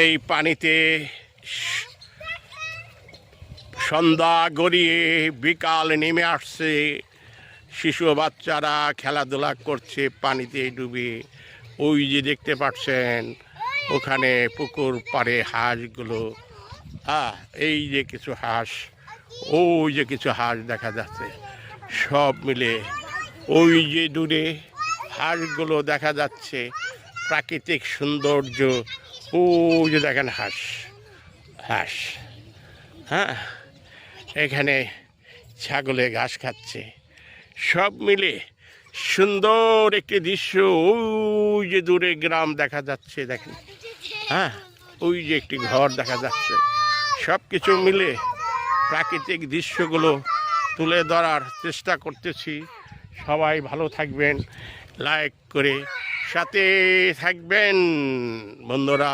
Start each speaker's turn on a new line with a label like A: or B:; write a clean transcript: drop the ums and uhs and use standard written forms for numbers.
A: এই পানিতে সন্ধ্যা গড়িয়ে বিকাল নেমে আসছে, শিশু বাচ্চারা খেলাধুলা করছে পানিতে ডুবে। ওই যে দেখতে পাচ্ছেন ওখানে পুকুর পাড়ে হাঁসগুলো, এই যে কিছু হাঁস, ওই যে কিছু হাঁস দেখা যাচ্ছে। সব মিলে ওই যে দূরে হাঁসগুলো দেখা যাচ্ছে, প্রাকৃতিক সৌন্দর্য। ওই যে দেখেন হাঁস, হাঁস, হ্যাঁ, এখানে ছাগলে ঘাস খাচ্ছে। সব মিলে সুন্দর একটি দৃশ্য। ওই যে দূরে গ্রাম দেখা যাচ্ছে, দেখেন, হ্যাঁ, ওই যে একটি ঘর দেখা যাচ্ছে। সব কিছু মিলে প্রাকৃতিক দৃশ্যগুলো তুলে ধরার চেষ্টা করতেছি। সবাই ভালো থাকবেন, লাইক করে সাথে থাকবেন বন্ধুরা।